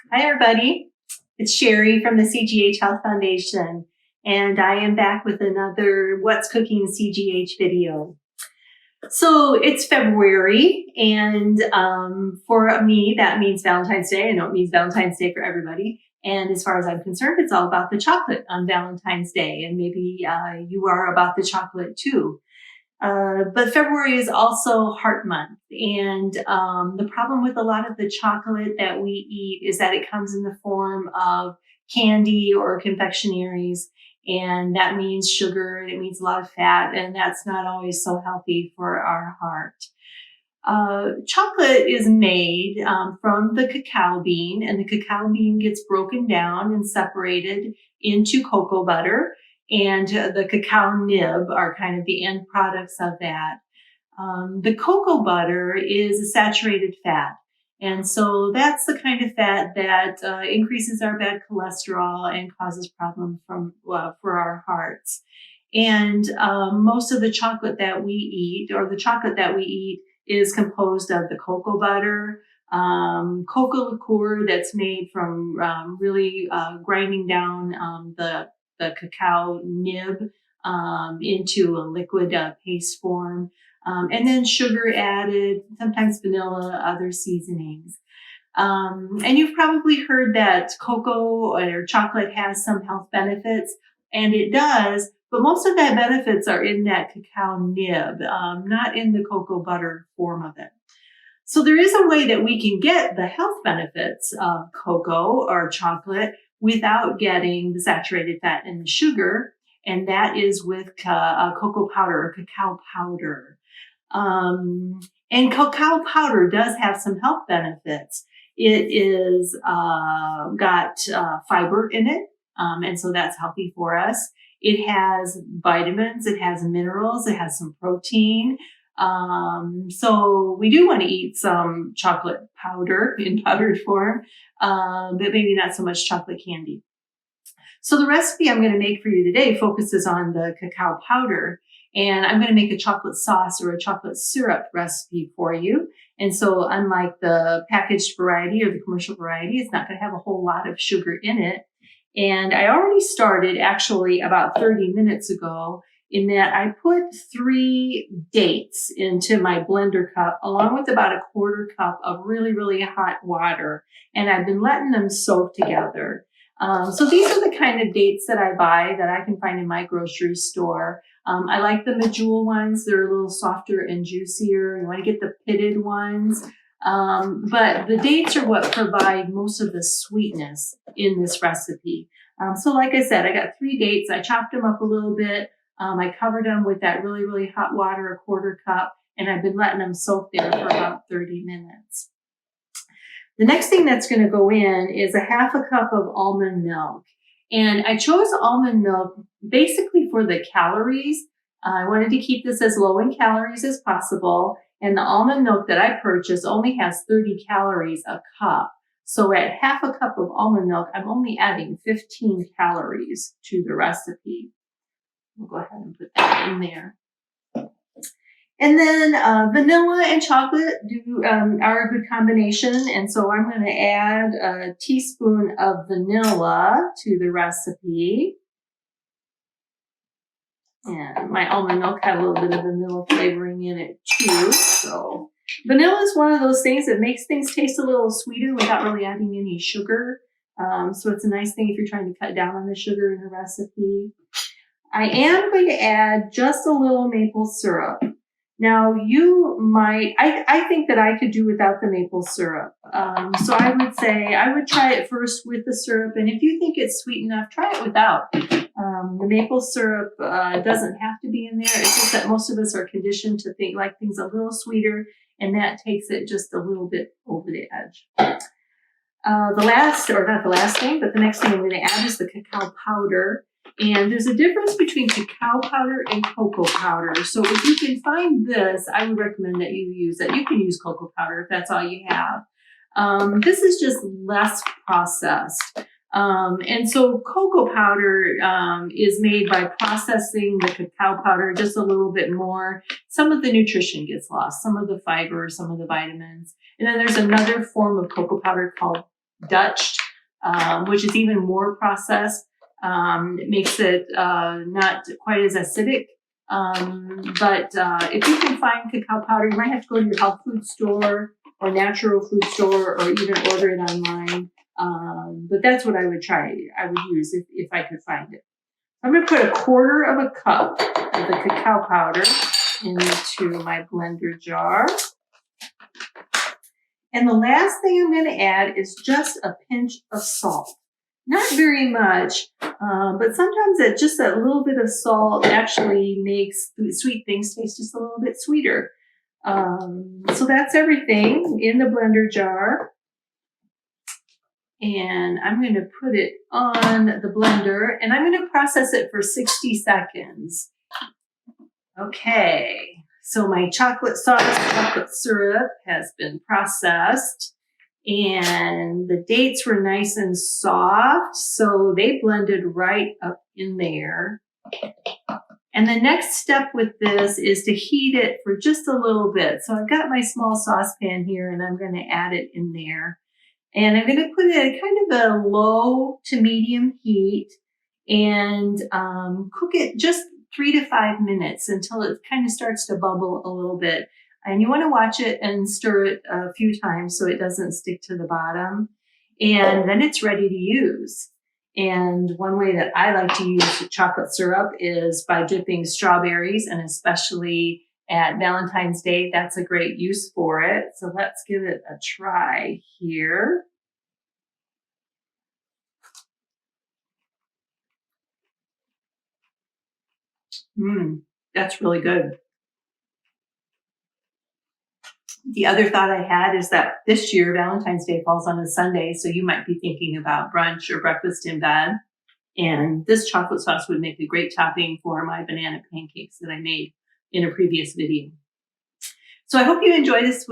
Hi, everybody. It's Sherry from the CGH Health Foundation, and I am back with another What's Cooking CGH video. So it's February, and for me, that means Valentine's Day. I know it means Valentine's Day for everybody. And as far as I'm concerned, it's all about the chocolate on Valentine's Day, and maybe you are about the chocolate too. But February is also Heart Month, and the problem with a lot of the chocolate that we eat is that it comes in the form of candy or confectionaries, and that means sugar, and it means a lot of fat, and that's not always so healthy for our heart. Chocolate is made from the cacao bean, and the cacao bean gets broken down and separated into cocoa butter, and the cacao nib are kind of the end products of that. The cocoa butter is a saturated fat, and so that's the kind of fat that increases our bad cholesterol and causes problems for our hearts. And most of the chocolate that we eat, is composed of the cocoa butter, cocoa liqueur that's made from really grinding down the cacao nib into a liquid paste form, and then sugar added, sometimes vanilla, other seasonings. And you've probably heard that cocoa or chocolate has some health benefits, and it does, but most of that benefits are in that cacao nib, not in the cocoa butter form of it. So there is a way that we can get the health benefits of cocoa or chocolate without getting the saturated fat and the sugar, and that is with cocoa powder or cacao powder. And cacao powder does have some health benefits. It is got fiber in it, and so that's healthy for us. It has vitamins, it has minerals, it has some protein. So we do want to eat some chocolate powder in powdered form, but maybe not so much chocolate candy. So the recipe I'm going to make for you today focuses on the cacao powder, and I'm going to make a chocolate sauce or a chocolate syrup recipe for you. And so unlike the packaged variety or the commercial variety, it's not going to have a whole lot of sugar in it. And I already started actually about 30 minutes ago, in that I put 3 dates into my blender cup along with about a 1/4 cup of really, really hot water. And I've been letting them soak together. So these are the kind of dates that I buy that I can find in my grocery store. I like the medjool ones. They're a little softer and juicier. You want to get the pitted ones. But the dates are what provide most of the sweetness in this recipe. So like I said, I got 3 dates. I chopped them up a little bit. I covered them with that really, really hot water, a 1/4 cup, and I've been letting them soak there for about 30 minutes. The next thing that's going to go in is a 1/2 cup of almond milk. And I chose almond milk basically for the calories. I wanted to keep this as low in calories as possible. And the almond milk that I purchased only has 30 calories a cup. So at 1/2 cup of almond milk, I'm only adding 15 calories to the recipe. We'll go ahead and put that in there. And then vanilla and chocolate are a good combination. And so I'm going to add a teaspoon of vanilla to the recipe. And my almond milk had a little bit of vanilla flavoring in it too. So vanilla is one of those things that makes things taste a little sweeter without really adding any sugar. So it's a nice thing if you're trying to cut down on the sugar in a recipe. I am going to add just a little maple syrup. Now you might, I think that I could do without the maple syrup. So I would say I would try it first with the syrup. And if you think it's sweet enough, try it without. The maple syrup doesn't have to be in there. It's just that most of us are conditioned to like things a little sweeter, and that takes it just a little bit over the edge. The next thing I'm going to add is the cacao powder. And there's a difference between cacao powder and cocoa powder. So if you can find this, I would recommend that you use it. You can use cocoa powder if that's all you have. This is just less processed. And so cocoa powder is made by processing the cacao powder just a little bit more. Some of the nutrition gets lost, some of the fiber, some of the vitamins. And then there's another form of cocoa powder called Dutched, which is even more processed. It makes it not quite as acidic. But if you can find cacao powder, you might have to go to your health food store or natural food store, or even order it online. But that's what I would try. I would use if I could find it. I'm going to put 1/4 of a cup of the cacao powder into my blender jar. And the last thing I'm going to add is just a pinch of salt. Not very much, but sometimes just that little bit of salt actually makes sweet things taste just a little bit sweeter. So that's everything in the blender jar. And I'm going to put it on the blender, and I'm going to process it for 60 seconds. Okay, so my chocolate sauce, chocolate syrup has been processed, and the dates were nice and soft, so they blended right up in there. And the next step with this is to heat it for just a little bit. So I've got my small saucepan here, and I'm going to add it in there. And I'm going to put it at kind of a low to medium heat and cook it just 3 to 5 minutes until it kind of starts to bubble a little bit. And you want to watch it and stir it a few times so it doesn't stick to the bottom. And then it's ready to use. And one way that I like to use chocolate syrup is by dipping strawberries, and especially at Valentine's Day, that's a great use for it. So let's give it a try here. That's really good. The other thought I had is that this year, Valentine's Day falls on a Sunday, so you might be thinking about brunch or breakfast in bed. And this chocolate sauce would make a great topping for my banana pancakes that I made in a previous video. So I hope you enjoy this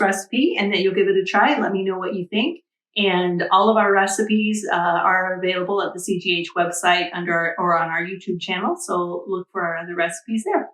recipe and that you'll give it a try and let me know what you think. And all of our recipes are available at the CGH website or on our YouTube channel. So look for our other recipes there.